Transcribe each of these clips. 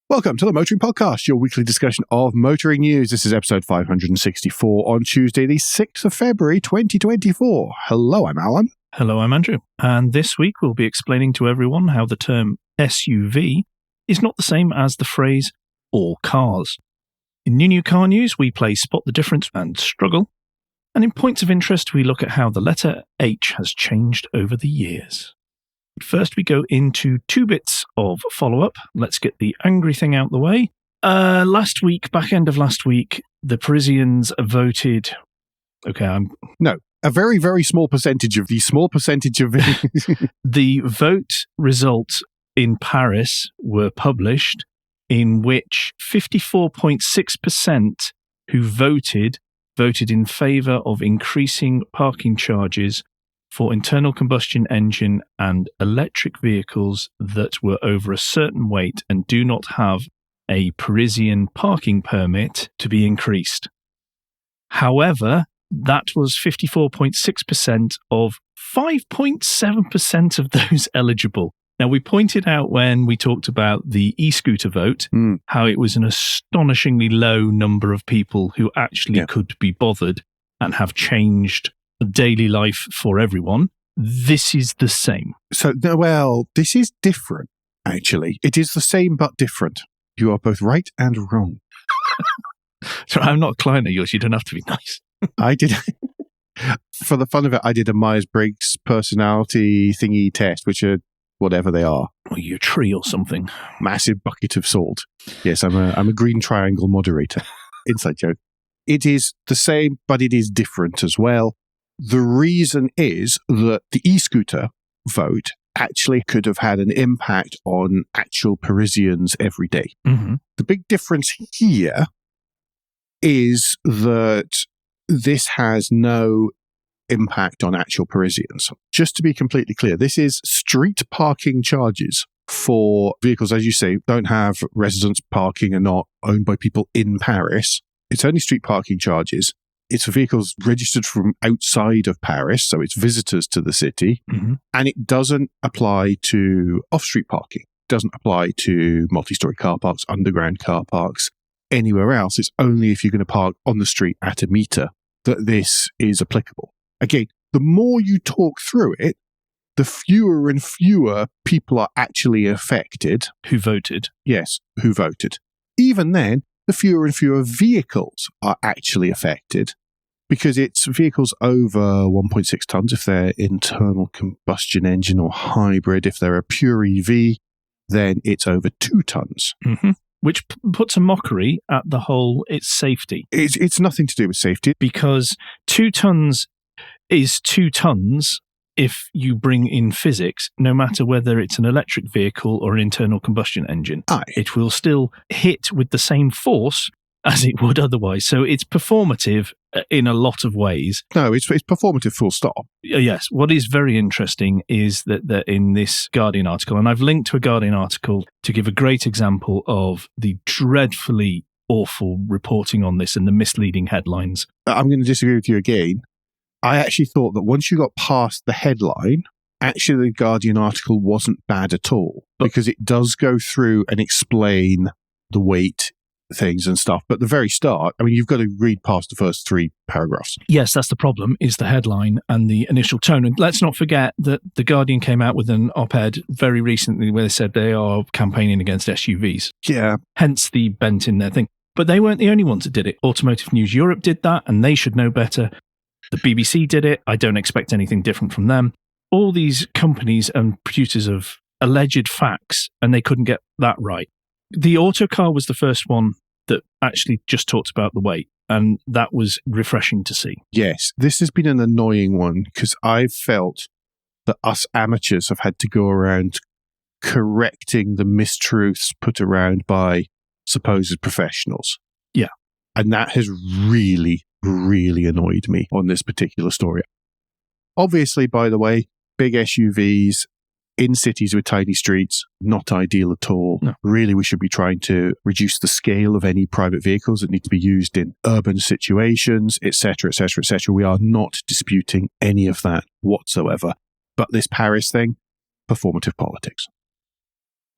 Welcome to the Motoring Podcast, your weekly discussion of motoring news. This is episode 564 on Tuesday, the 6th of February, 2024. Hello, I'm Alan. Hello, I'm Andrew. And this week we'll be explaining to everyone how the term SUV is not the same as the phrase all cars. In New Car News, we play Spot the Difference and Struggle. And in Points of Interest, we look at how the letter H has changed over the years. First, we go into two bits of follow-up. Let's get the angry thing out the way. Last week, back end of last week, the Parisians voted... No, a very, very small percentage of the small percentage of... The vote results in Paris were published, in which 54.6% who voted in favour of increasing parking charges for internal combustion engine and electric vehicles that were over a certain weight and do not have a Parisian parking permit to be increased. However, that was 54.6% of 5.7% of those eligible. Now, we pointed out when we talked about the e-scooter vote, how it was an astonishingly low number of people who actually could be bothered and have changed daily life for everyone. This is the same. So, well, this is different, actually. It is the same but different. You are both right and wrong. So I'm not a client of yours. You don't have to be nice. I did... For the fun of it, I did a Myers-Briggs personality thingy test, which are whatever they are. Or you're a tree or something. Massive bucket of salt. Yes, I'm a green triangle moderator. Inside joke. It is the same, but it is different as well. The reason is that the e-scooter vote actually could have had an impact on actual Parisians every day. Mm-hmm. The big difference here is that this has no impact on actual Parisians. Just to be completely clear, this is street parking charges for vehicles, as you say, don't have residence parking and not owned by people in Paris. It's only street parking charges. It's for vehicles registered from outside of Paris, so it's visitors to the city. Mm-hmm. And it doesn't apply to off-street parking. It doesn't apply to multi-story car parks, underground car parks, anywhere else. It's only if you're going to park on the street at a meter that this is applicable. Again, the more you talk through it, the fewer and fewer people are actually affected. Who voted? Yes, who voted. Even then, the fewer and fewer vehicles are actually affected because it's vehicles over 1.6 tons if they're internal combustion engine or hybrid. If they're a pure EV, then it's over 2 tons. Mm-hmm. Which puts a mockery at the whole, it's safety. It's nothing to do with safety. Because 2 tons is 2 tons if you bring in physics, no matter whether it's an electric vehicle or an internal combustion engine. Aye. It will still hit with the same force as it would otherwise. So it's performative in a lot of ways. No, it's performative full stop. Yes. What is very interesting is that in this Guardian article, and I've linked to a Guardian article to give a great example of the dreadfully awful reporting on this and the misleading headlines. I'm going to disagree with you again. I actually thought that once you got past the headline, actually the Guardian article wasn't bad at all because it does go through and explain the weight things and stuff. But at the very start, I mean, you've got to read past the first 3 paragraphs. Yes, that's the problem, is the headline and the initial tone. And let's not forget that the Guardian came out with an op-ed very recently where they said they are campaigning against SUVs. Yeah. Hence the bent in their thing. But they weren't the only ones that did it. Automotive News Europe did that, and they should know better. The BBC did it. I don't expect anything different from them. All these companies and producers of alleged facts, and they couldn't get that right. The Autocar was the first one that actually just talked about the weight, and that was refreshing to see. Yes, this has been an annoying one because I've felt that us amateurs have had to go around correcting the mistruths put around by supposed professionals. Yeah. And that has really annoyed me on this particular story. Obviously, by the way, big SUVs in cities with tiny streets, not ideal at all. No. Really, we should be trying to reduce the scale of any private vehicles that need to be used in urban situations, etc., etc., etc. We are not disputing any of that whatsoever. But this Paris thing, performative politics.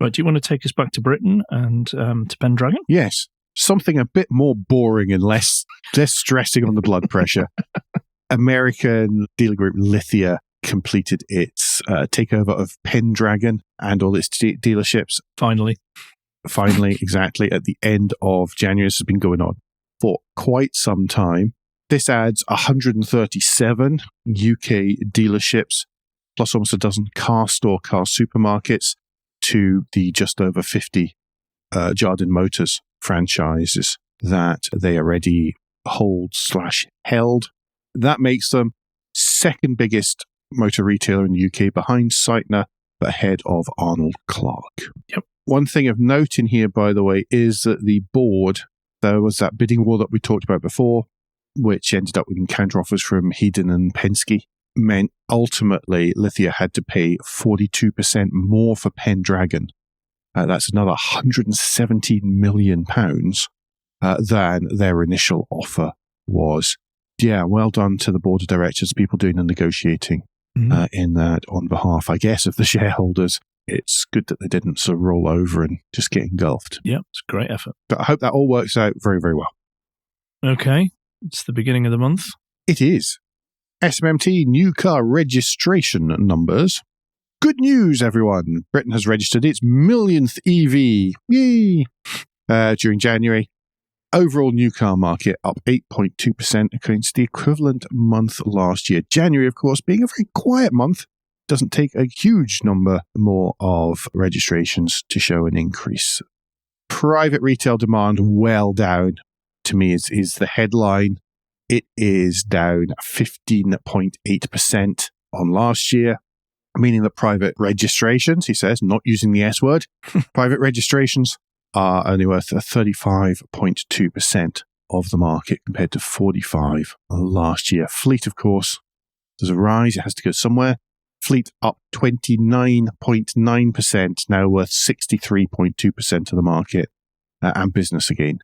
Right, do you want to take us back to Britain and to Pendragon? Yes. Something a bit more boring and less stressing on the blood pressure. American dealer group LITHIA completed its takeover of Pendragon and all its dealerships. Finally, exactly, at the end of January. This has been going on for quite some time. This adds 137 UK dealerships, plus almost a dozen car supermarkets to the just over 50 Jardine Motors franchises that they already hold/held. That makes them second biggest motor retailer in the UK behind Sytner, but ahead of Arnold Clark. Yep. One thing of note in here, by the way, is that the board, there was that bidding war that we talked about before, which ended up with counteroffers from Hedon and Penske, meant ultimately LITHIA had to pay 42% more for Pendragon. That's another £117 million than their initial offer was. Yeah, well done to the board of directors, people doing the negotiating in that on behalf, I guess, of the shareholders. It's good that they didn't sort of roll over and just get engulfed. Yeah, it's a great effort. But I hope that all works out very, very well. Okay, it's the beginning of the month. It is. SMMT new car registration numbers. Good news, everyone. Britain has registered its millionth EV. Yay! During January. Overall new car market up 8.2% against the equivalent month last year. January, of course, being a very quiet month, doesn't take a huge number more of registrations to show an increase. Private retail demand well down, to me, is the headline. It is down 15.8% on last year, meaning that private registrations, he says, not using the S word, private registrations are only worth 35.2% of the market compared to 45% last year. Fleet, of course, there's a rise. It has to go somewhere. Fleet up 29.9%, now worth 63.2% of the market. And business again,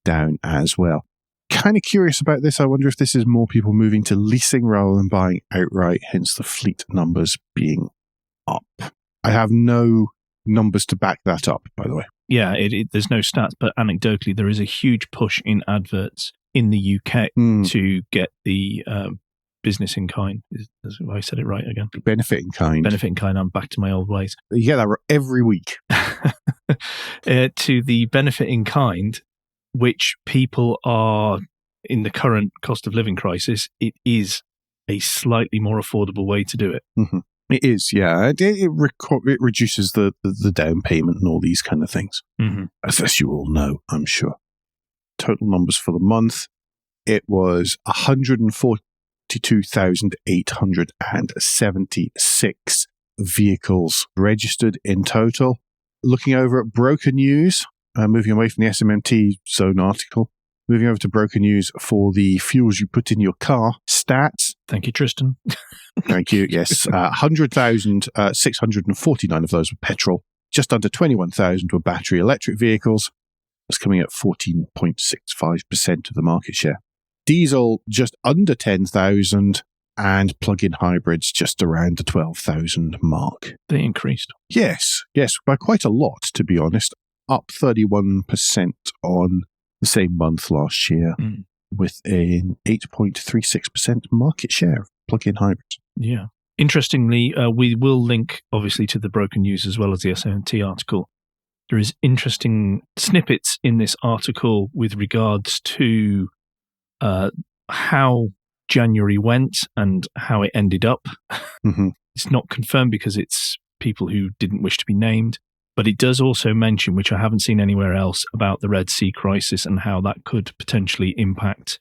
down as well. Kind of curious about this. I wonder if this is more people moving to leasing rather than buying outright, hence the fleet numbers being up. I have no numbers to back that up, by the way. Yeah, there's no stats, but anecdotally, there is a huge push in adverts in the UK to get the business in kind. Have I said it right again? Benefit in kind. Benefit in kind. I'm back to my old ways. You get that every week. To the benefit in kind, which people are, in the current cost of living crisis, it is a slightly more affordable way to do it. Mm-hmm. It is, yeah. It reduces the down payment and all these kind of things, as you all know, I'm sure. Total numbers for the month, it was 142,876 vehicles registered in total. Looking over at broker news, moving away from the SMMT zone article, moving over to broker news for the fuels you put in your car stats. Thank you, Tristan. Thank you. Yes, 100,649 of those were petrol. Just under 21,000 were battery electric vehicles. That's coming at 14.65% of the market share. Diesel just under 10,000 and plug-in hybrids just around the 12,000 mark. They increased. Yes, by quite a lot, to be honest. Up 31% on the same month last year with an 8.36% market share of plug-in hybrids. Yeah. Interestingly, we will link, obviously, to the broken news as well as the SMT article. There is interesting snippets in this article with regards to how January went and how it ended up. It's not confirmed because it's people who didn't wish to be named, but it does also mention, which I haven't seen anywhere else, about the Red Sea crisis and how that could potentially impact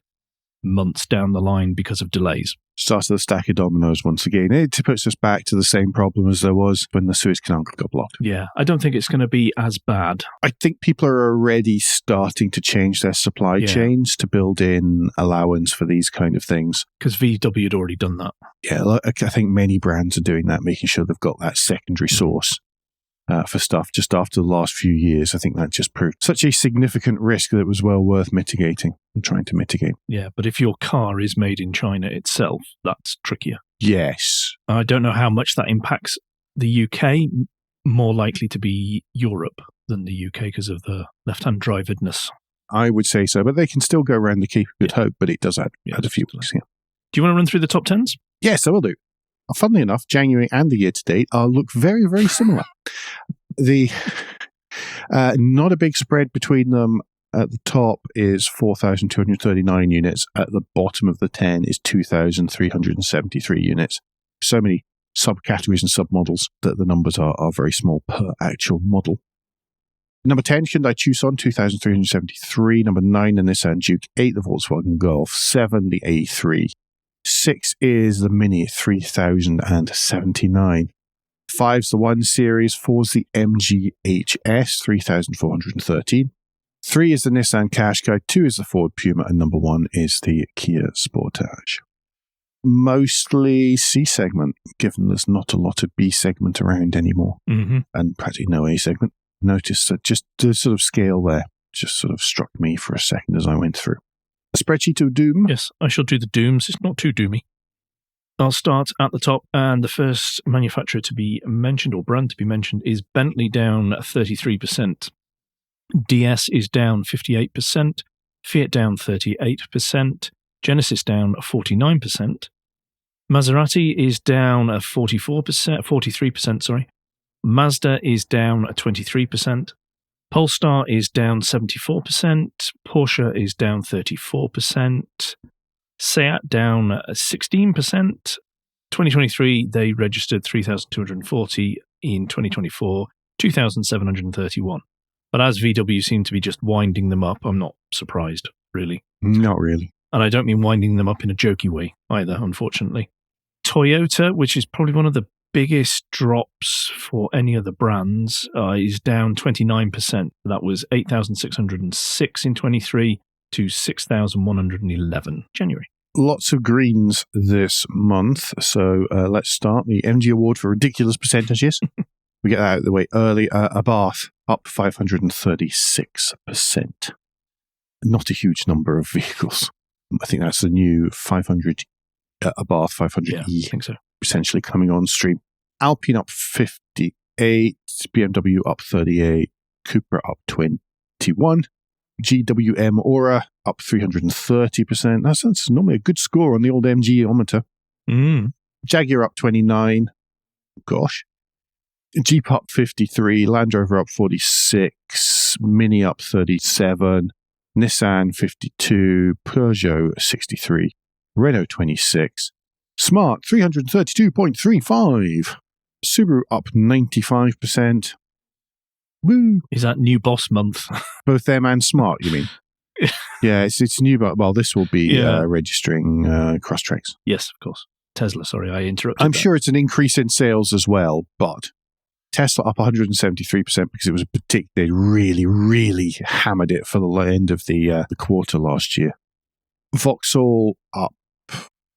months down the line because of delays. Starts the stack of dominoes once again. It puts us back to the same problem as there was when the Suez Canal got blocked. Yeah, I don't think it's going to be as bad. I think people are already starting to change their supply chains to build in allowance for these kind of things. Because VW had already done that. Yeah, I think many brands are doing that, making sure they've got that secondary source for stuff just after the last few years. I think that just proved such a significant risk that it was well worth mitigating and trying to mitigate. Yeah, but if your car is made in China itself, that's trickier. Yes. I don't know how much that impacts the UK. more likely to be Europe than the UK because of the left-hand drivedness. I would say so, but they can still go around the Cape of Good Hope, but it does add a few weeks. Yeah. Do you want to run through the top 10s? Yes, I will do. Funnily enough, January and the year-to-date look very, very similar. Not a big spread between them. At the top is 4,239 units. At the bottom of the 10 is 2,373 units. So many subcategories and submodels that the numbers are very small per actual model. Number 10, Hyundai Tucson, 2,373. Number 9, the Nissan Juke. 8, the Volkswagen Golf. 7, the A3. 6 is the Mini, 3,079. 5's the 1 Series. 4's the MG HS, 3,413. 3 is the Nissan Qashqai. 2 is the Ford Puma. And number 1 is the Kia Sportage. Mostly C segment, given there's not a lot of B segment around anymore, and practically no A segment. Notice that just the sort of scale there just sort of struck me for a second as I went through. A spreadsheet of doom. Yes, I shall do the dooms. It's not too doomy. I'll start at the top, and the first manufacturer to be mentioned, or brand to be mentioned, is Bentley, down 33%. DS is down 58%. Fiat down 38%. Genesis down 49%. Maserati is down 43%, sorry. Mazda is down 23%. Polestar is down 74%. Porsche is down 34%. Seat down 16%. 2023, they registered 3,240. In 2024, 2,731. But as VW seem to be just winding them up, I'm not surprised, really. Not really. And I don't mean winding them up in a jokey way either, unfortunately. Toyota, which is probably one of the biggest drops for any of the brands, is down 29%. That was 8,606 in 23 to 6,111 January. Lots of greens this month. So let's start the MG Award for ridiculous percentages. We get that out of the way early. Abarth up 536%. Not a huge number of vehicles. I think that's the new 500, Abarth 500E. Yeah, I think so. Essentially coming on stream. Alpine up 58, BMW up 38, Cooper up 21, GWM Aura up 330%. That's normally a good score on the old MG-ometer. Jaguar up 29. Gosh. Jeep up 53, Land Rover up 46, Mini up 37, Nissan 52, Peugeot 63, Renault 26, Smart 332.35, Subaru up 95%. Woo! Is that new boss month? Both them and Smart, you mean? Yeah, it's new, but well, this will be registering Crosstreks. Yes, of course. Tesla, sorry, I interrupted. I'm sure it's an increase in sales as well, but Tesla up 173% because it was they really, really hammered it for the end of the quarter last year. Vauxhall up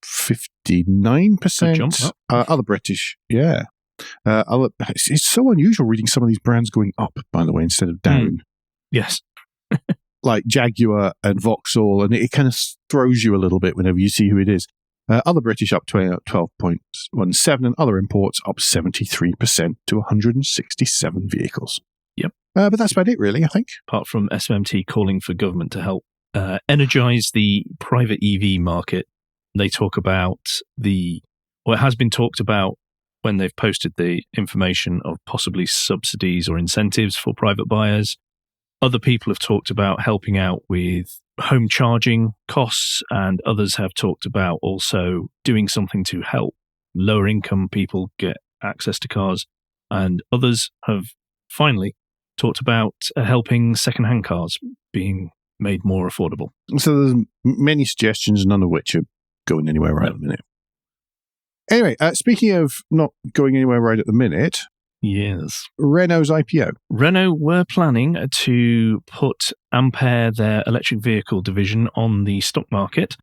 59%. Jump up. Other British, yeah. It's so unusual reading some of these brands going up, by the way, instead of down. Yes. Like Jaguar and Vauxhall, and it kind of throws you a little bit whenever you see who it is. Other British up 12.17, and other imports up 73% to 167 vehicles. Yep. But that's about it, really, I think. Apart from SMMT calling for government to help energize the private EV market, they talk about it has been talked about when they've posted the information of possibly subsidies or incentives for private buyers. Other people have talked about helping out with home charging costs, and others have talked about also doing something to help lower income people get access to cars. And others have finally talked about helping second-hand cars being made more affordable. So there's many suggestions, none of which are going anywhere right at the minute. Anyway, speaking of not going anywhere right at the minute, yes, Renault's IPO. Renault were planning to put Ampere, their electric vehicle division, on the stock market,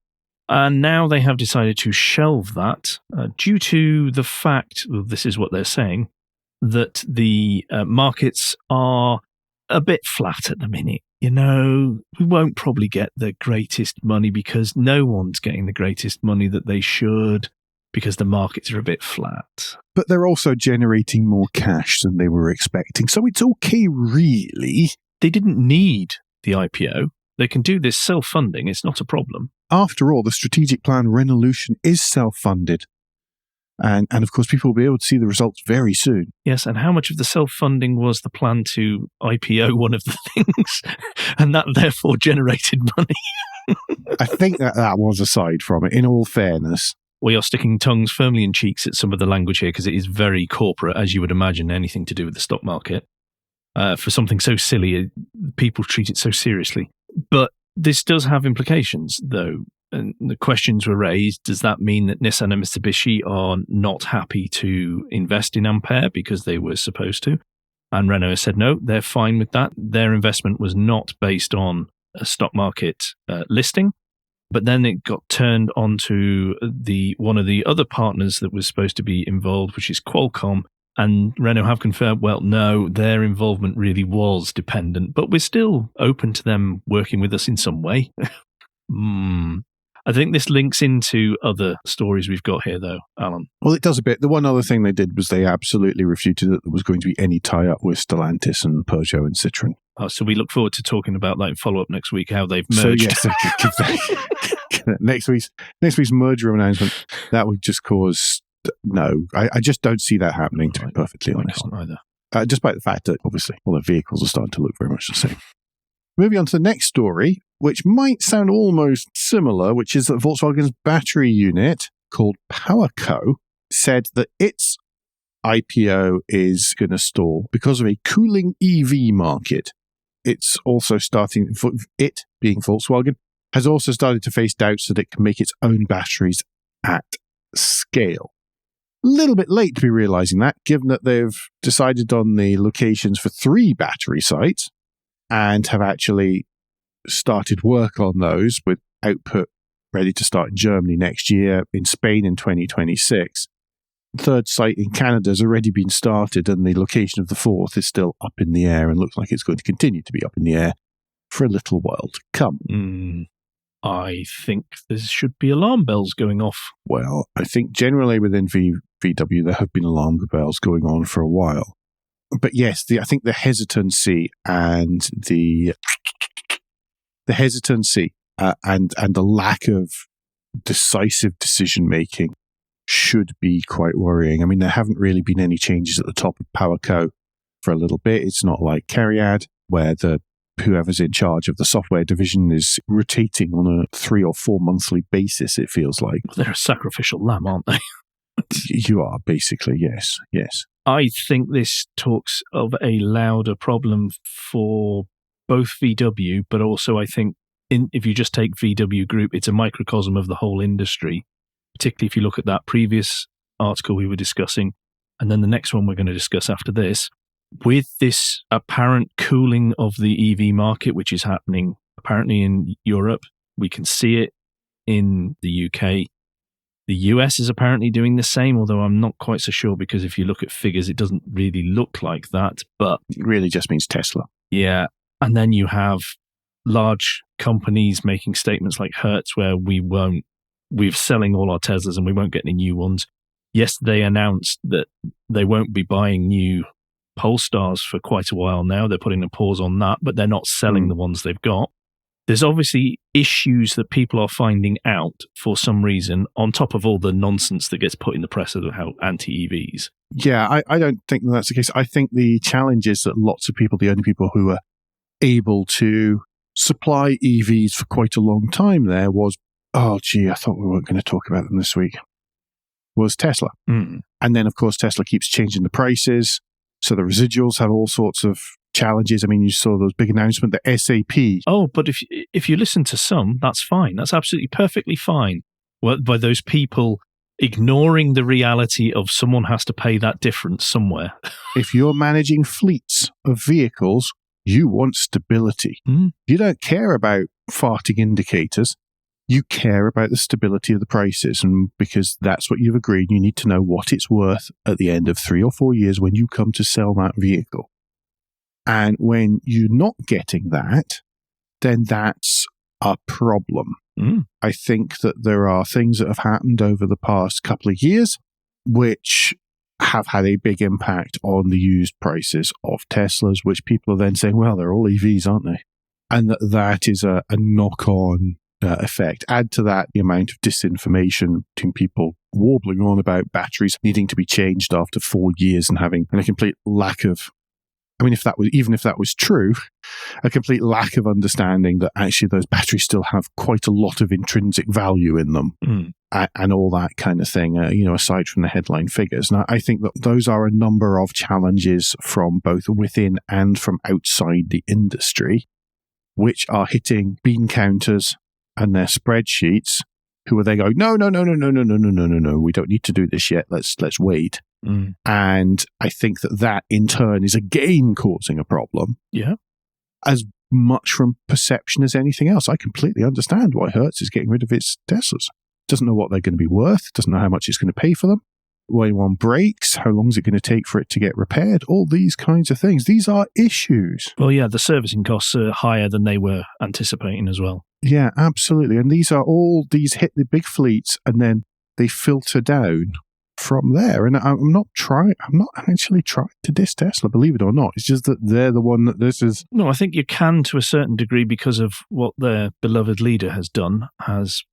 and now they have decided to shelve that due to the fact, this is what they're saying, that the markets are a bit flat at the minute. You know, we won't probably get the greatest money because no one's getting the greatest money that they should, because the markets are a bit flat. But they're also generating more cash than they were expecting. So it's okay, really. They didn't need the IPO. They can do this self-funding. It's not a problem. After all, the strategic plan Renaulution is self-funded. And of course, people will be able to see the results very soon. Yes, and how much of the self-funding was the plan to IPO one of the things, and that therefore generated money? I think that was aside from it, in all fairness. We are sticking tongues firmly in cheeks at some of the language here because it is very corporate, as you would imagine, anything to do with the stock market. For something so silly, people treat it so seriously. But this does have implications, though. And the questions were raised, does that mean that Nissan and Mitsubishi are not happy to invest in Ampere because they were supposed to? And Renault has said no, they're fine with that. Their investment was not based on a stock market listing, but then it got turned onto one of the other partners that was supposed to be involved, which is Qualcomm. And Renault have confirmed, well, no, their involvement really was dependent, but we're still open to them working with us in some way. I think this links into other stories we've got here, though, Alan. Well, it does a bit. The one other thing they did was they absolutely refuted that there was going to be any tie-up with Stellantis and Peugeot and Citroën. Oh, so we look forward to talking about that in follow-up next week, how they've merged. So, yes, next week's merger announcement, that would just cause... No, I just don't see that happening, to be perfectly honest. I can't either. Despite the fact that, obviously, all the vehicles are starting to look very much the same. Moving on to the next story, which might sound almost similar, which is that Volkswagen's battery unit, called PowerCo, said that its IPO is going to stall because of a cooling EV market. It's also starting, it being Volkswagen, has also started to face doubts that it can make its own batteries at scale. A little bit late to be realizing that, given that they've decided on the locations for 3 battery sites and have actually started work on those with output ready to start in Germany next year, in Spain in 2026. The 3rd site in Canada has already been started, and the location of the 4th is still up in the air and looks like it's going to continue to be up in the air for a little while to come. I think there should be alarm bells going off. Well, I think generally within VW there have been alarm bells going on for a while. But yes, I think the hesitancy and the lack of decisive decision making should be quite worrying. I mean, there haven't really been any changes at the top of PowerCo for a little bit. It's not like Cariad, where whoever's in charge of the software division is rotating on a 3 or 4 monthly basis, it feels like. They're a sacrificial lamb, aren't they? You are, basically, yes. I think this talks of a louder problem for both VW, but also I think if you just take VW Group, it's a microcosm of the whole industry, particularly if you look at that previous article we were discussing, and then the next one we're going to discuss after this. With this apparent cooling of the EV market, which is happening apparently in Europe, we can see it in the UK. The US is apparently doing the same, although I'm not quite so sure, because if you look at figures, it doesn't really look like that. But it really just means Tesla. Yeah. And then you have large companies making statements like Hertz, where we're selling all our Teslas and we won't get any new ones. Yesterday announced that they won't be buying new Polestars for quite a while now. They're putting a pause on that, but they're not selling the ones they've got. There's obviously issues that people are finding out for some reason, on top of all the nonsense that gets put in the press of how anti-EVs. Yeah, I don't think that's the case. I think the challenge is that lots of people, the only people who are able to supply EVs for quite a long time there was, I thought we weren't going to talk about them this week, was Tesla. And then, of course, Tesla keeps changing the prices. So the residuals have all sorts of challenges. I mean, you saw those big announcement, the SAP. Oh, but if you listen to some, that's fine. That's absolutely perfectly fine. By those people ignoring the reality of someone has to pay that difference somewhere. If you're managing fleets of vehicles, you want stability. You don't care about farting indicators. You care about the stability of the prices, and because that's what you've agreed, you need to know what it's worth at the end of 3 or 4 years when you come to sell that vehicle. And when you're not getting that, then that's a problem. I think that there are things that have happened over the past couple of years which have had a big impact on the used prices of Teslas, which people are then saying, well, they're all EVs, aren't they? And that is a knock-on effect. Add to that the amount of disinformation between people warbling on about batteries needing to be changed after 4 years and having a complete lack of, if that was true, a complete lack of understanding that actually those batteries still have quite a lot of intrinsic value in them and all that kind of thing, aside from the headline figures. And I think that those are a number of challenges from both within and from outside the industry, which are hitting bean counters and their spreadsheets, who are they going, no, we don't need to do this yet. Let's wait. And I think that in turn is again causing a problem. Yeah. As much from perception as anything else. I completely understand why Hertz is getting rid of its Teslas. Doesn't know what they're going to be worth, doesn't know how much it's going to pay for them, when one breaks, how long is it going to take for it to get repaired, all these kinds of things. These are issues. Well, yeah, the servicing costs are higher than they were anticipating as well. Yeah, absolutely. And these hit the big fleets and then they filter down from there. And I'm not actually trying to diss Tesla, believe it or not. It's just that they're the one that this is. No, I think you can to a certain degree because of what their beloved leader has done, has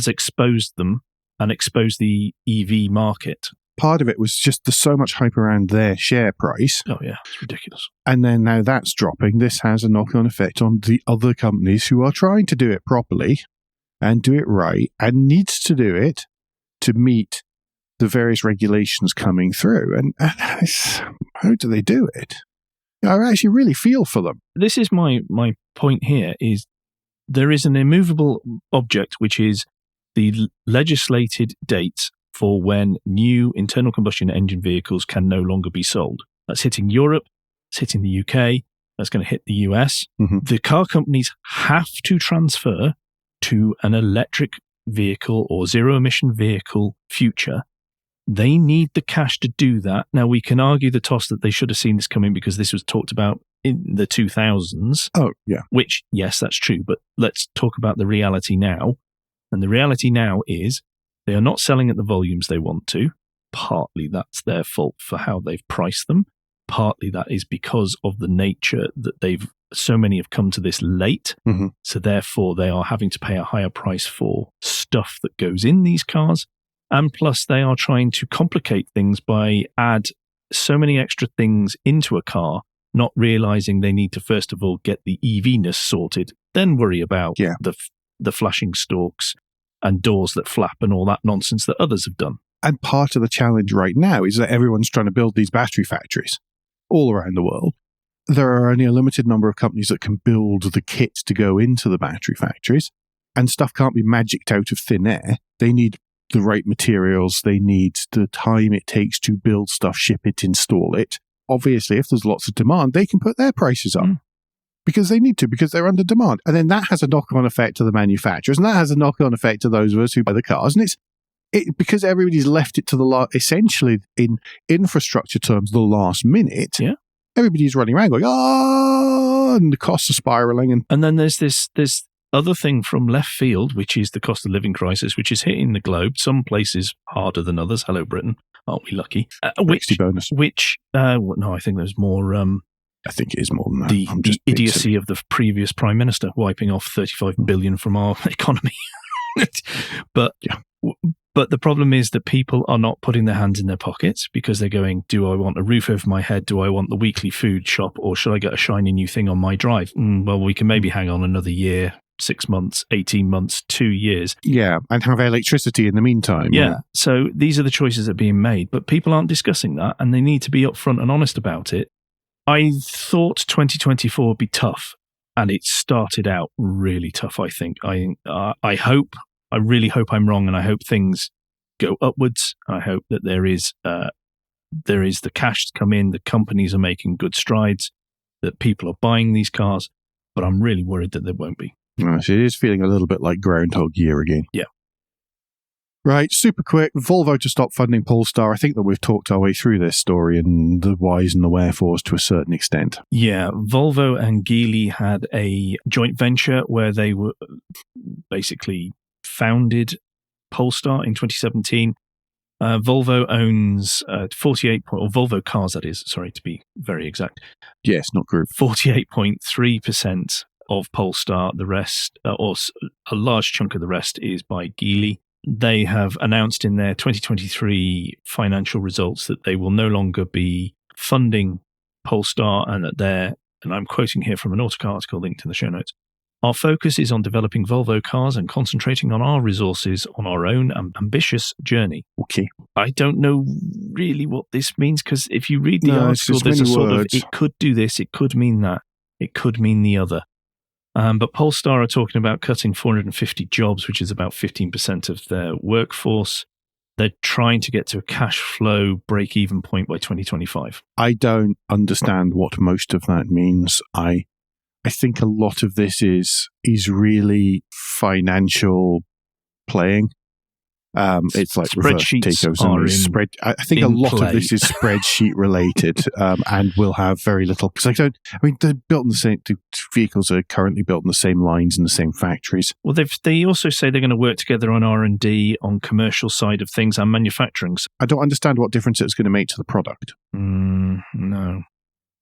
exposed them and exposed the EV market. Part of it was just there's so much hype around their share price. Oh, yeah, it's ridiculous. And then now that's dropping. This has a knock-on effect on the other companies who are trying to do it properly and do it right and needs to do it to meet the various regulations coming through. And how do they do it? I actually really feel for them. This is my point here, is there is an immovable object, which is the legislated dates for when new internal combustion engine vehicles can no longer be sold. That's hitting Europe, it's hitting the UK, that's going to hit the US. Mm-hmm. The car companies have to transfer to an electric vehicle or zero-emission vehicle future. They need the cash to do that. Now, we can argue the toss that they should have seen this coming because this was talked about in the 2000s. Oh, yeah. Which, yes, that's true, but let's talk about the reality now. And the reality now is they are not selling at the volumes they want to. Partly that's their fault for how they've priced them. Partly that is because of the nature that so many have come to this late. Mm-hmm. So therefore they are having to pay a higher price for stuff that goes in these cars. And plus they are trying to complicate things by add so many extra things into a car, not realizing they need to first of all get the EV-ness sorted, then worry about the flashing stalks and doors that flap and all that nonsense that others have done. And part of the challenge right now is that everyone's trying to build these battery factories all around the world. There are only a limited number of companies that can build the kit to go into the battery factories, and stuff can't be magicked out of thin air. They need the right materials. They need the time it takes to build stuff, ship it, install it. Obviously, if there's lots of demand, they can put their prices up. Because they need to, because they're under demand. And then that has a knock-on effect to the manufacturers, and that has a knock-on effect to those of us who buy the cars. And it's because everybody's left it to essentially in infrastructure terms, the last minute. Yeah. Everybody's running around going, and the costs are spiraling. And then there's this other thing from left field, which is the cost of living crisis, which is hitting the globe. Some places harder than others. Hello, Britain. Aren't we lucky? Which bonus. No, I think there's more. I think it is more than that. The idiocy of the previous Prime Minister wiping off 35 billion from our economy. But the problem is that people are not putting their hands in their pockets because they're going, do I want a roof over my head? Do I want the weekly food shop? Or should I get a shiny new thing on my drive? Well, we can maybe hang on another year, 6 months, 18 months, 2 years. Yeah, and have electricity in the meantime. Yeah, right? So these are the choices that are being made, but people aren't discussing that, and they need to be upfront and honest about it. I thought 2024 would be tough, and it started out really tough, I think. I really hope I'm wrong, and I hope things go upwards. I hope that there is the cash to come in, the companies are making good strides, that people are buying these cars, but I'm really worried that there won't be. So it is feeling a little bit like Groundhog Year again. Yeah. Right, super quick. Volvo to stop funding Polestar. I think that we've talked our way through this story and the whys and the wherefores to a certain extent. Yeah, Volvo and Geely had a joint venture where they were basically founded Polestar in 2017. Volvo owns 48 Volvo Cars, that is, sorry, to be very exact. Yes, not group. 48.3% of Polestar. The rest, or a large chunk of the rest, is by Geely. They have announced in their 2023 financial results that they will no longer be funding Polestar, and that and I'm quoting here from an Autocar article linked in the show notes, our focus is on developing Volvo cars and concentrating on our resources on our own ambitious journey. Okay. I don't know really what this means, because if you read the article, there's a sort of, it could do this, it could mean that, it could mean the other. But Polestar are talking about cutting 450 jobs, which is about 15% of their workforce. They're trying to get to a cash flow break-even point by 2025. I don't understand what most of that means. I think a lot of this is really financial playing. It's like spreadsheets takeovers. I think a lot of this is spreadsheet related, and will have very little, because they're built in the same. The vehicles are currently built in the same lines in the same factories. Well, they also say they're going to work together on R&D, on commercial side of things, and manufacturing. I don't understand what difference it's going to make to the product. No,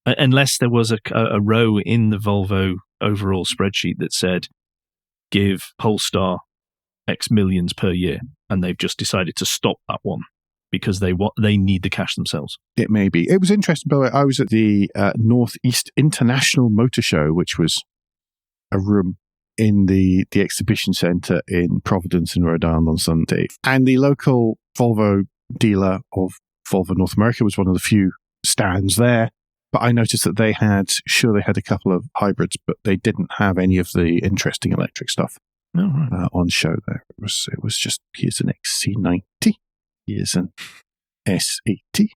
unless there was a row in the Volvo overall spreadsheet that said, "Give Polestar X millions per year," and they've just decided to stop that one because they need the cash themselves. It may be. It was interesting, by the way. I was at the Northeast International Motor Show, which was a room in the exhibition centre in Providence in Rhode Island on Sunday. And the local Volvo dealer of Volvo North America was one of the few stands there. But I noticed that they had a couple of hybrids, but they didn't have any of the interesting electric stuff. Oh, right. On show there. It was just, here's an XC90, here's an S80.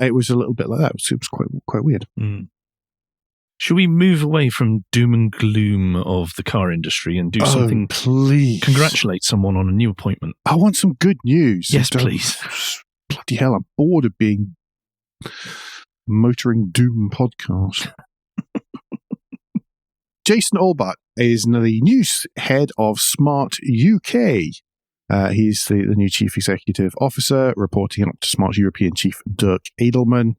It was a little bit like that. It was quite weird. Should we move away from doom and gloom of the car industry and do something? Please. Congratulate someone on a new appointment. I want some good news. Yes, please. Bloody hell, I'm bored of being motoring doom podcast. Jason Albert is the new head of Smart UK. He's the new chief executive officer, reporting up to Smart European chief Dirk Edelman.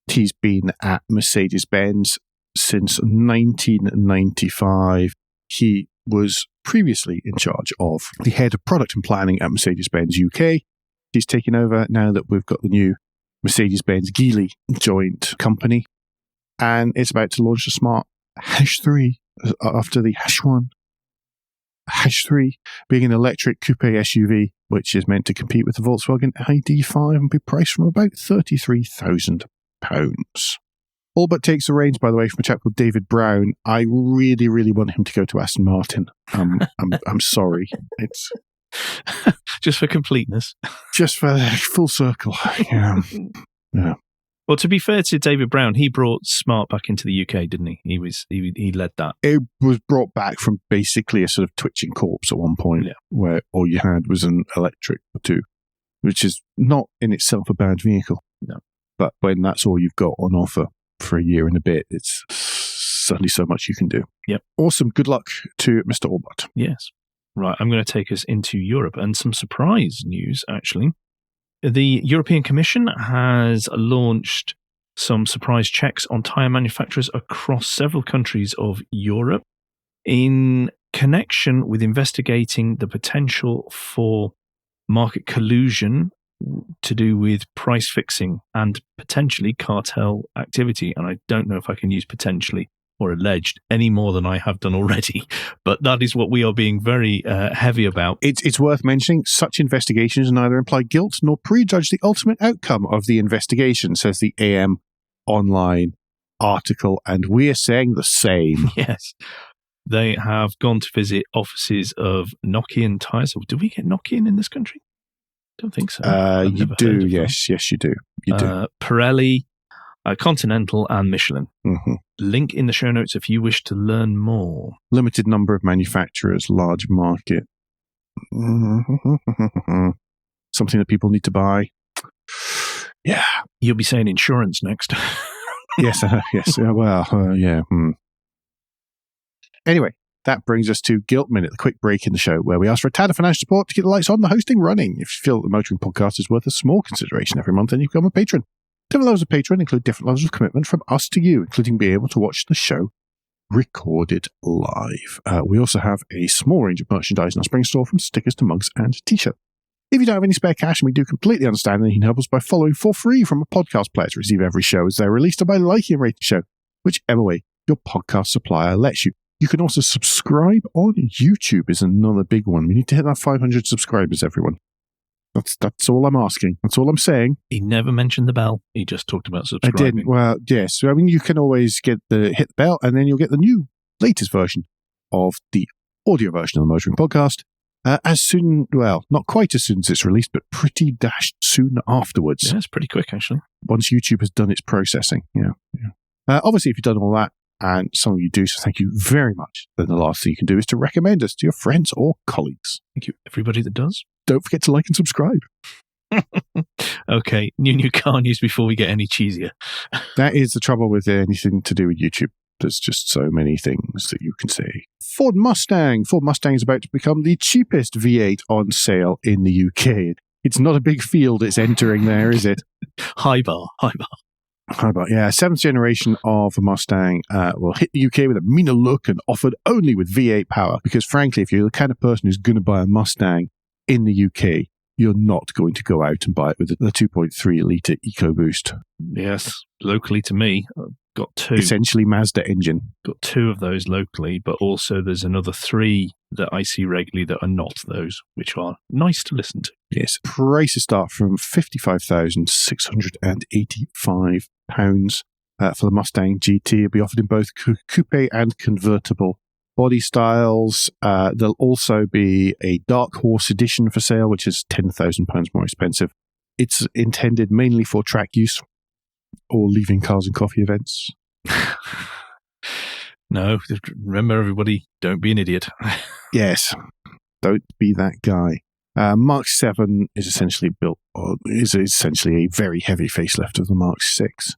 He's been at Mercedes-Benz since 1995. He was previously in charge of the head of product and planning at Mercedes-Benz UK. He's taken over now that we've got the new Mercedes-Benz Geely joint company, and it's about to launch the Smart H3 after the H1. H3 being an electric coupe SUV, which is meant to compete with the Volkswagen ID.5 and be priced from about £33,000. Albert takes the reins, by the way, from a chap called David Brown. I really, really want him to go to Aston Martin. I'm sorry. It's just for completeness. Just for full circle. Yeah. Well, to be fair to David Brown, he brought Smart back into the UK, didn't he? He led that. It was brought back from basically a sort of twitching corpse at one point, where all you had was an electric or two, which is not in itself a bad vehicle. No. But when that's all you've got on offer for a year and a bit, it's certainly so much you can do. Yep. Awesome. Good luck to Mr. Albert. Yes. Right. I'm going to take us into Europe and some surprise news, actually. The European Commission has launched some surprise checks on tyre manufacturers across several countries of Europe in connection with investigating the potential for market collusion to do with price fixing and potentially cartel activity. And I don't know if I can use potentially or alleged any more than I have done already, but that is what we are being very heavy about. It's worth mentioning such investigations neither imply guilt nor prejudge the ultimate outcome of the investigation, says the AM Online article, and we are saying the same. Yes. They have gone to visit offices of Nokian Tyres. Do we get Nokian in this country? I don't think so. You do, yes, you do. You do. Pirelli, Continental and Michelin. Mm-hmm. Link in the show notes if you wish to learn more. Limited number of manufacturers, large market. Something that people need to buy. Yeah. You'll be saying insurance next. Yes. Yeah. Anyway, that brings us to Guilt Minute, the quick break in the show where we ask for a tad of financial support to keep the lights on, the hosting running. If you feel that the Motoring Podcast is worth a small consideration every month, then you become a patron. Different levels of patron include different levels of commitment from us to you, including being able to watch the show recorded live. We also have a small range of merchandise in our spring store, from stickers to mugs and t-shirts. If you don't have any spare cash, and we do completely understand, then you can help us by following for free from a podcast player to receive every show as they're released, or by liking and rating the show, whichever way your podcast supplier lets you. You can also subscribe on YouTube is another big one. We need to hit that 500 subscribers, everyone. That's all I'm asking. That's all I'm saying. He never mentioned the bell. He just talked about subscribing. I didn't. Well, yes. I mean, you can always hit the bell, and then you'll get the latest version of the audio version of the Motoring Podcast. As soon, well, not quite as soon as it's released, but pretty dashed soon afterwards. Yeah, it's pretty quick, actually. Once YouTube has done its processing. Yeah. Obviously, if you've done all that, and some of you do, so thank you very much, then the last thing you can do is to recommend us to your friends or colleagues. Thank you, everybody that does. Don't forget to like and subscribe. Okay, new car news before we get any cheesier. That is the trouble with anything to do with YouTube. There's just so many things that you can say. Ford Mustang. Ford Mustang is about to become the cheapest V8 on sale in the UK. It's not a big field it's entering there, is it? High bar. Yeah, 7th generation of a Mustang will hit the UK with a meaner look and offered only with V8 power. Because frankly, if you're the kind of person who's going to buy a Mustang in the UK, you're not going to go out and buy it with the 2.3 litre EcoBoost. Yes, locally to me, I've got two. Essentially Mazda engine. Got two of those locally, but also there's another three that I see regularly that are not those, which are nice to listen to. Yes, prices start from £55,685 for the Mustang GT. It'll be offered in both coupe and convertible body styles. There'll also be a Dark Horse edition for sale, which is £10,000 more expensive. It's intended mainly for track use or leaving cars and coffee events. No, remember everybody, don't be an idiot. Yes, don't be that guy. Mark 7 is essentially a very heavy facelift of the Mark 6.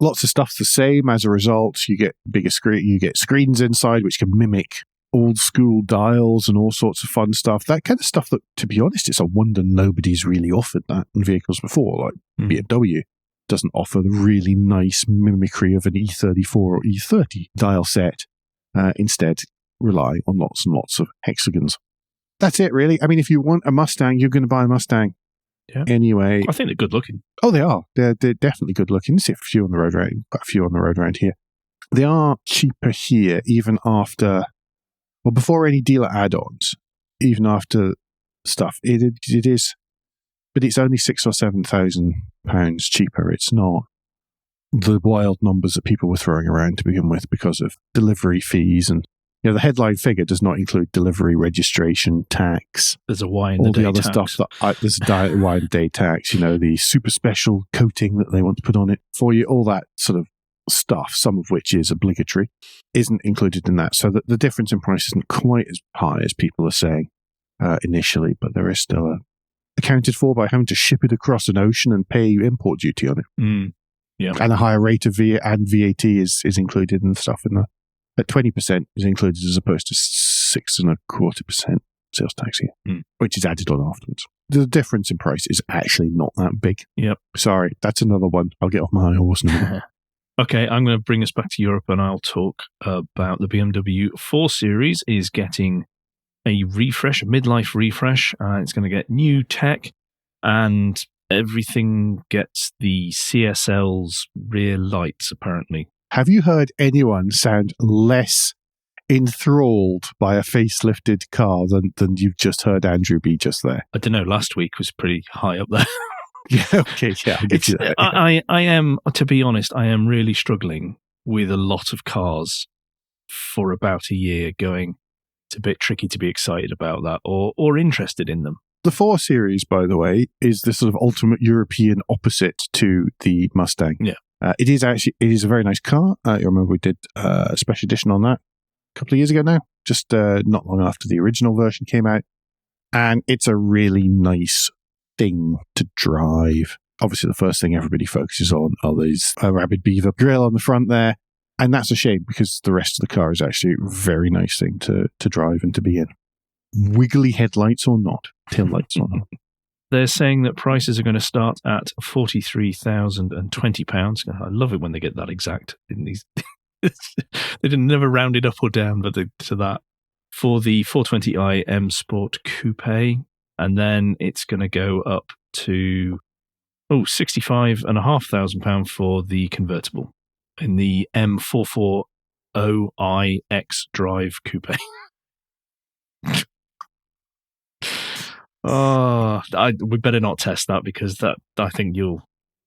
Lots of stuff's the same. As a result, you get bigger screen. You get screens inside which can mimic old school dials and all sorts of fun stuff. That kind of stuff that, to be honest, it's a wonder nobody's really offered that in vehicles before. Like BMW doesn't offer the really nice mimicry of an E34 or E30 dial set. Instead, rely on lots and lots of hexagons. That's it, really. I mean, if you want a Mustang, you're going to buy a Mustang. Yeah. Anyway. I think they're good looking. Oh, they are. They're definitely good looking. There's quite a few on the road around here. They are cheaper here, even after, well, before any dealer add-ons, even after stuff. It is, but it's only £6,000 or £7,000 cheaper. It's not the wild numbers that people were throwing around to begin with because of delivery fees and. The headline figure does not include delivery, registration, tax. There's a Y in all the day other tax. stuff. There's a Y in the day tax. The super special coating that they want to put on it for you. All that sort of stuff, some of which is obligatory, isn't included in that. So the difference in price isn't quite as high as people are saying initially, but there is still accounted for by having to ship it across an ocean and pay import duty on it. Yeah, and a higher rate of VAT is included in the stuff in the. At 20% is included as opposed to 6.25% sales tax here, which is added on afterwards. The difference in price is actually not that big. Yep. Sorry, that's another one. I'll get off my high horse now. Okay, I'm going to bring us back to Europe and I'll talk about the BMW 4 Series is getting a refresh, a midlife refresh. It's going to get new tech and everything gets the CSL's rear lights, apparently. Have you heard anyone sound less enthralled by a facelifted car than you've just heard Andrew be just there? I don't know. Last week was pretty high up there. Yeah, okay, yeah, I'll give you that. I am, to be honest, I am really struggling with a lot of cars for about a year going, it's a bit tricky to be excited about that or interested in them. The 4 Series, by the way, is the sort of ultimate European opposite to the Mustang. Yeah. It is a very nice car. You remember we did a special edition on that a couple of years ago now, just not long after the original version came out. And it's a really nice thing to drive. Obviously, the first thing everybody focuses on is a Rabid Beaver grille on the front there. And that's a shame because the rest of the car is actually a very nice thing to drive and to be in. Wiggly headlights or not, tail lights or not. They're saying that prices are going to start at £43,020. I love it when they get that exact in these. They didn't never round it up or down, but to that. For the 420i M Sport Coupe, and then it's going to go up to £65,500 for the convertible in the M440i X Drive Coupe. We better not test that because I think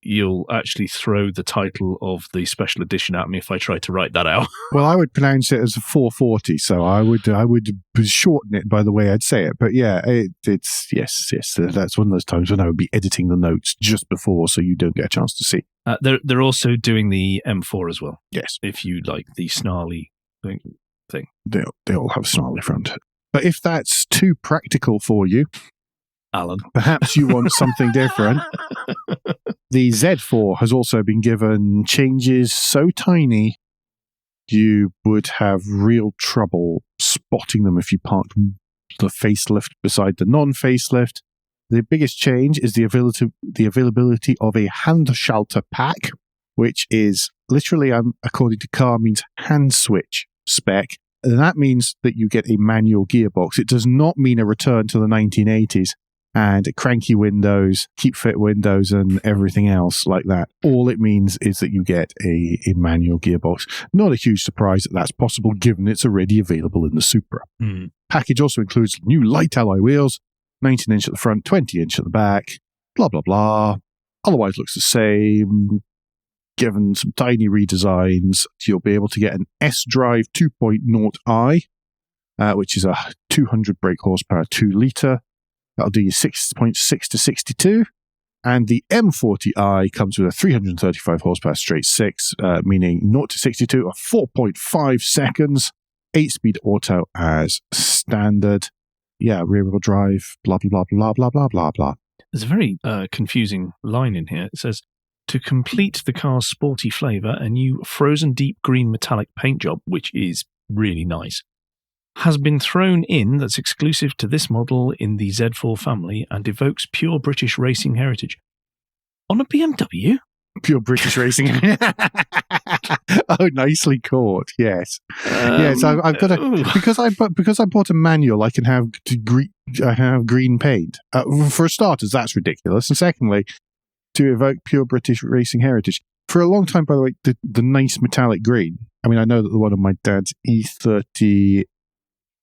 you'll actually throw the title of the special edition at me if I try to write that out. Well, I would pronounce it as a 440, so I would shorten it by the way I'd say it. But yeah, it's yes. That's one of those times when I would be editing the notes just before, so you don't get a chance to see. They're also doing the M4 as well. Yes, if you like the snarly thing. They all have snarly front. But if that's too practical for you, Alan, perhaps you want something different. The Z4 has also been given changes so tiny you would have real trouble spotting them if you parked the facelift beside the non-facelift. The biggest change is the availability of a Handschalter pack, which is literally, according to car, means hand switch spec. And that means that you get a manual gearbox. It does not mean a return to the 1980s. And cranky windows, keep fit windows, and everything else like that. All it means is that you get a manual gearbox. Not a huge surprise that that's possible, given it's already available in the Supra. Package also includes new light alloy wheels, 19-inch at the front, 20-inch at the back, blah, blah, blah. Otherwise looks the same. Given some tiny redesigns, you'll be able to get an S-Drive 2.0i, which is a 200 brake horsepower 2-litre. That'll do you 6.6 to 62. And the M40i comes with a 335 horsepower straight 6, meaning 0 to 62 of 4.5 seconds. 8-speed auto as standard. Yeah, rear-wheel drive, blah, blah, blah, blah, blah, blah, blah. There's a very confusing line in here. It says, to complete the car's sporty flavour, a new frozen deep green metallic paint job, which is really nice, has been thrown in that's exclusive to this model in the Z4 family and evokes pure British racing heritage. On a BMW? Pure British racing. Oh, nicely caught. Yes. Yes, I've got because I bought a manual, I can have green paint. For starters, that's ridiculous. And secondly, to evoke pure British racing heritage. For a long time, by the way, the nice metallic green. I mean, I know that the one of my dad's E38,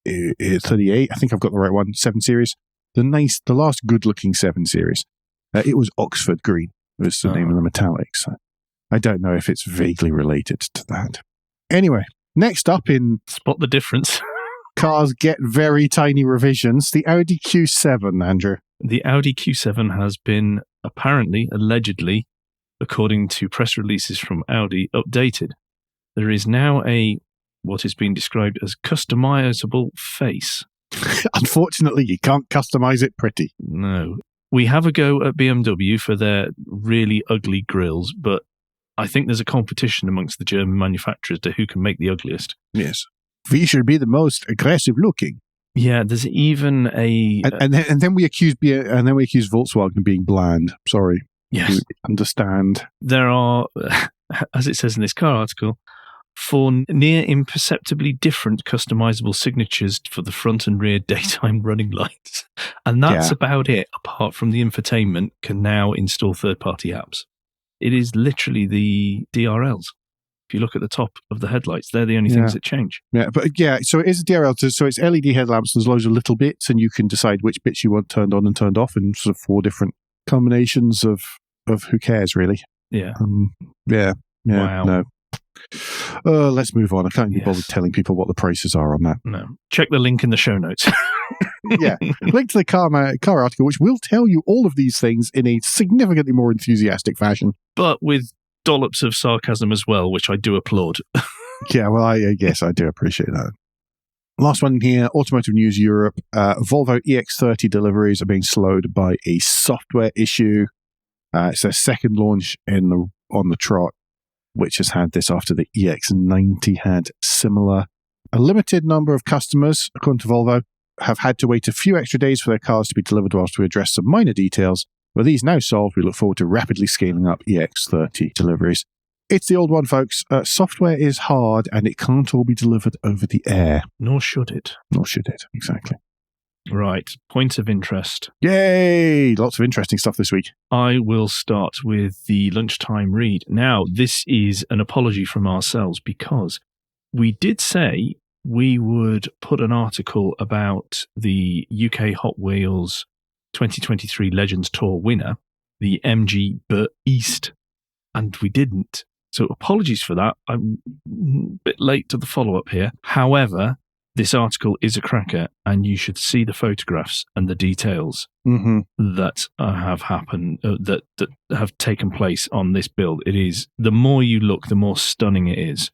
I think I've got the right one, 7 Series. The last good-looking 7 Series. It was Oxford green. Was the name of the metallic. So I don't know if it's vaguely related to that. Anyway, next up in spot the difference. Cars get very tiny revisions. The Audi Q7, Andrew. The Audi Q7 has been allegedly, according to press releases from Audi, updated. There is now what is being described as customizable face. Unfortunately, you can't customize it pretty. No. We have a go at BMW for their really ugly grills, but I think there's a competition amongst the German manufacturers to who can make the ugliest. Yes. We should be the most aggressive looking. Yeah, there's even a... And then we accuse Volkswagen of being bland. Sorry. Yes. You understand. There are, as it says in this car article, 4 near imperceptibly different customizable signatures for the front and rear daytime running lights. And that's about it, apart from the infotainment can now install third-party apps. It is literally the DRLs. If you look at the top of the headlights, they're the only things that change. Yeah, so it is a DRL. So it's LED headlamps. There's loads of little bits, and you can decide which bits you want turned on and turned off in sort of 4 different combinations of who cares, really. Yeah. Wow. No. Let's move on. I can't be bothered telling people what the prices are on that. No. Check the link in the show notes. Yeah. Link to the car article, which will tell you all of these things in a significantly more enthusiastic fashion. But with dollops of sarcasm as well, which I do applaud. Yeah, well, I guess I do appreciate that. Last one here, Automotive News Europe. Volvo EX30 deliveries are being slowed by a software issue. It's their second launch on the trot, which has had this after the EX90 had similar. A limited number of customers, according to Volvo, have had to wait a few extra days for their cars to be delivered whilst we address some minor details. With these now solved, we look forward to rapidly scaling up EX30 deliveries. It's the old one, folks. Software is hard and it can't all be delivered over the air. Nor should it. Nor should it, exactly. Right. Points of interest. Yay! Lots of interesting stuff this week. I will start with the lunchtime read. Now, this is an apology from ourselves because we did say we would put an article about the UK Hot Wheels 2023 Legends Tour winner, the MG East, and we didn't. So apologies for that. I'm a bit late to the follow-up here. However, this article is a cracker, and you should see the photographs and the details that have happened, that have taken place on this build. It is, the more you look, the more stunning it is.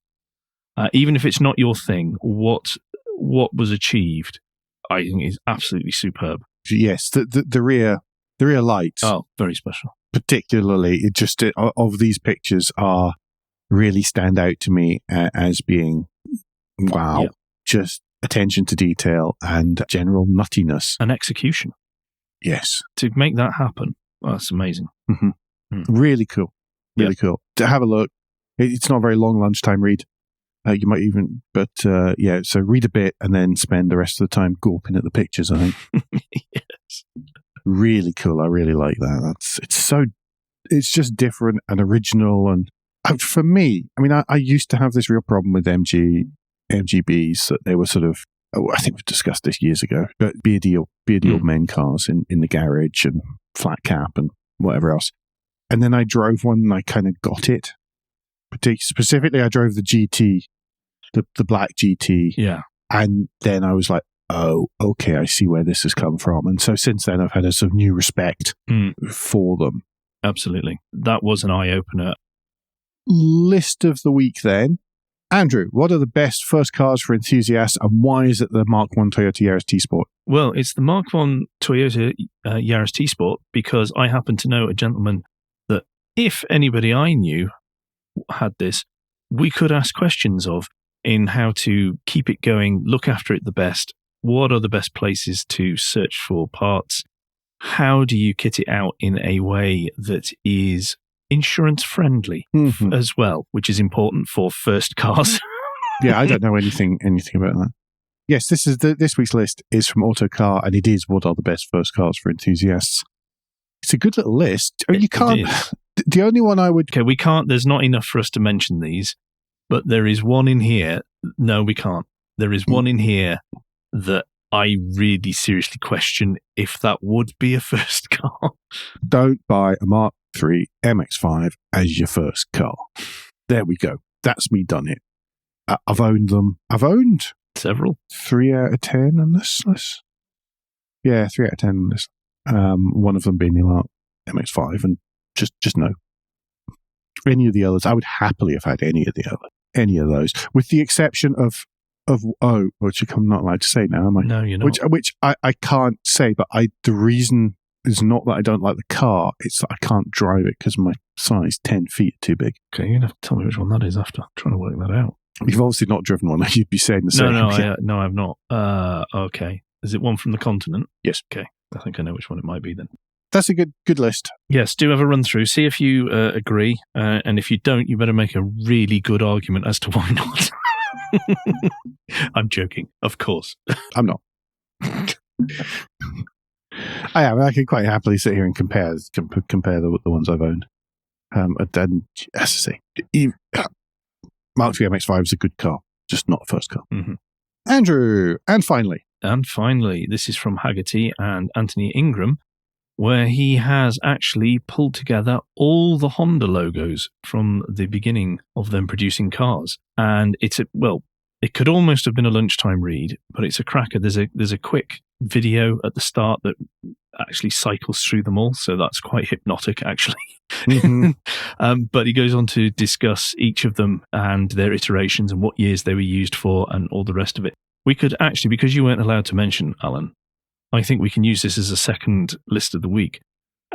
Even if it's not your thing, what was achieved, I think, is absolutely superb. Yes, the rear lights. Oh, very special. Particularly, it just of these pictures are really stand out to me as being wow. Yep. Just attention to detail and general nuttiness and execution. Yes, to make that happen, that's amazing. Really cool. Really cool. To have a look. It's not a very long lunchtime read. You might even, but so read a bit and then spend the rest of the time gawping at the pictures, I think. Yes. Really cool. I really like that. It's just different and original. And for me, I mean, I used to have this real problem with MGBs that they were sort of, I think we've discussed this years ago, but beardy old men cars in the garage and flat cap and whatever else. And then I drove one and I kind of got it. Specifically, I drove the GT, the black GT. Yeah. And then I was like, oh, okay, I see where this has come from. And so since then, I've had a sort of new respect for them. Absolutely. That was an eye-opener. List of the week then. Andrew, what are the best first cars for enthusiasts and why is it the Mark I Toyota Yaris T-Sport? Well, it's the Mark I Toyota Yaris T-Sport because I happen to know a gentleman that if anybody I knew had this, we could ask questions of in how to keep it going, look after it the best, what are the best places to search for parts, how do you kit it out in a way that is insurance friendly as well, which is important for first cars. Yeah, I don't know anything about that. Yes, this week's list is from Autocar, and it is what are the best first cars for enthusiasts. It's a good little list. I mean, you can't. The only one I would. Okay, we can't. There's not enough for us to mention these, but there is one in here. No, we can't. There is one in here that I really seriously question if that would be a first car. Don't buy a Mark III MX-5 as your first car. There we go. That's me done it. I've owned them. I've owned several. 3 out of 10 on this list. Yeah, 3 out of 10 on this. One of them being the Mark MX-5, and just no. Any of the others, I would happily have had any of those, with the exception of which I'm not allowed to say now, am I? No, you're not. Which I can't say, but the reason is not that I don't like the car, it's that I can't drive it because my size 10 feet too big. Okay, you're going to have to tell me which one that is after. I'm trying to work that out. You've obviously not driven one. You'd be saying the same. No, I've not. Okay. Is it one from the continent? Yes. Okay. I think I know which one it might be then. That's a good list. Yes, do have a run through. See if you agree. And if you don't, you better make a really good argument as to why not. I'm joking, of course. I'm not. I am. I can quite happily sit here and compare the ones I've owned. And as I say, Mark III MX-5 is a good car, just not a first car. Mm-hmm. Andrew, and finally, this is from Haggerty and Anthony Ingram, where he has actually pulled together all the Honda logos from the beginning of them producing cars. And it could almost have been a lunchtime read, but it's a cracker. There's a quick video at the start that actually cycles through them all, so that's quite hypnotic, actually. Mm-hmm. But he goes on to discuss each of them and their iterations and what years they were used for and all the rest of it. We could actually, because you weren't allowed to mention, Alan, I think we can use this as a second list of the week.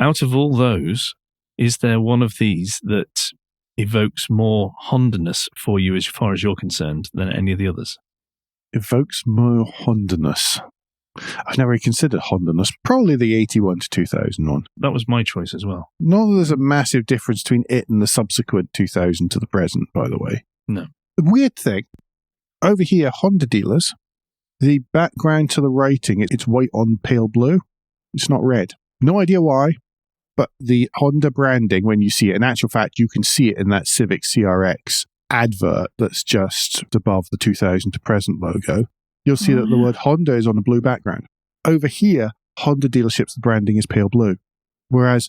Out of all those, is there one of these that evokes more Honda-ness for you as far as you're concerned than any of the others? Evokes more Honda-ness. I've never really considered Honda-ness. Probably the 81 to 2001. That was my choice as well. Not that there's a massive difference between it and the subsequent 2000 to the present, by the way. No. The weird thing, over here, Honda dealers, the background to the writing, it's white on pale blue. It's not red. No idea why, but the Honda branding, when you see it, in actual fact, you can see it in that Civic CRX advert that's just above the 2000 to present logo. You'll see that the word Honda is on a blue background. Over here, Honda dealerships, the branding is pale blue. Whereas,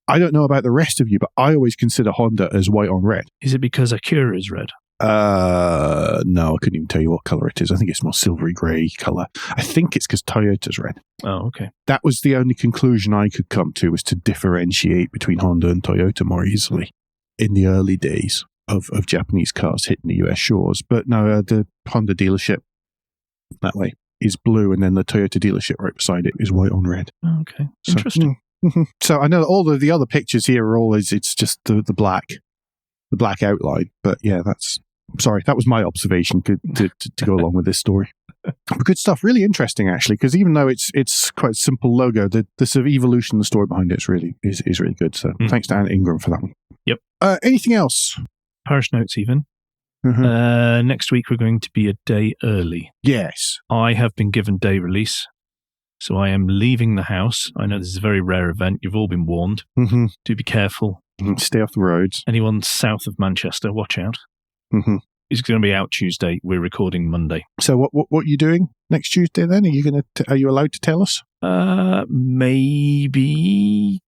I don't know about the rest of you, but I always consider Honda as white on red. Is it because Acura is red? No, I couldn't even tell you what color it is. I think it's more silvery grey color. I think it's because Toyota's red. Oh, okay. That was the only conclusion I could come to, was to differentiate between Honda and Toyota more easily in the early days of Japanese cars hitting the US shores. But no, the Honda dealership that way is blue, and then the Toyota dealership right beside it is white on red. Oh, okay. Interesting. So I know all of the other pictures here are all, it's just the black outline. But yeah, that was my observation to go along with this story. But good stuff. Really interesting, actually, because even though it's quite a simple logo, the sort of evolution, the story behind it is really good. So thanks to Anne Ingram for that one. Yep. Anything else? Parish notes, even. Next week, we're going to be a day early. Yes. I have been given day release, so I am leaving the house. I know this is a very rare event. You've all been warned. Do be careful. Stay off the roads. Anyone south of Manchester, watch out. It's going to be out Tuesday. We're recording Monday. So what are you doing next Tuesday then? Are you allowed to tell us? Maybe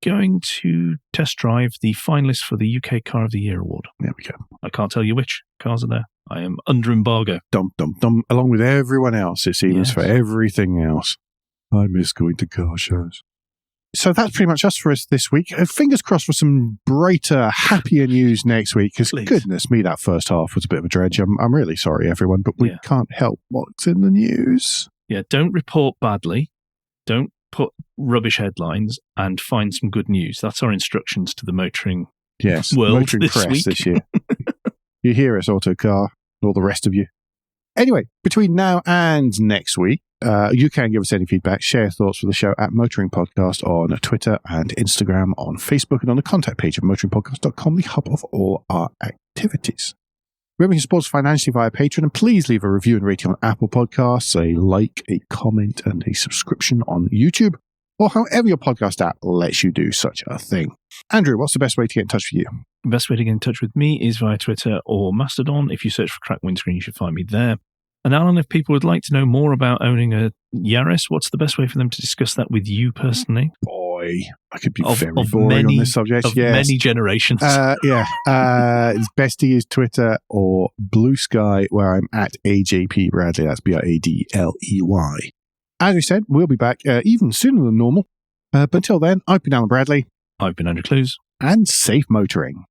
going to test drive the finalists for the UK Car of the Year award. There we go. I can't tell you which cars are there. I am under embargo. Dum, along with everyone else, it seems, for everything else. I miss going to car shows. So that's pretty much us for us this week. Fingers crossed for some brighter, happier news next week, because goodness me, that first half was a bit of a dredge. I'm really sorry, everyone, but we can't help what's in the news. Yeah, don't report badly. Don't put rubbish headlines, and find some good news. That's our instructions to the motoring world motoring this press week. This year. You hear us, Autocar, all the rest of you. Anyway, between now and next week, you can give us any feedback, share your thoughts for the show at Motoring Podcast on Twitter and Instagram, on Facebook, and on the contact page of motoringpodcast.com, the hub of all our activities. Remember, you can support us financially via Patreon, and please leave a review and rating on Apple Podcasts, a like, a comment, and a subscription on YouTube, or however your podcast app lets you do such a thing. Andrew, what's the best way to get in touch with you? The best way to get in touch with me is via Twitter or Mastodon. If you search for Crack Windscreen, you should find me there. And Alan, if people would like to know more about owning a Yaris, what's the best way for them to discuss that with you personally? Boy, I could be very boring on this subject. Many generations. It's best to use Twitter or Blue Sky, where I'm at AJP Bradley. That's Bradley. As we said, we'll be back even sooner than normal. But until then, I've been Alan Bradley. I've been Andrew Clues. And safe motoring.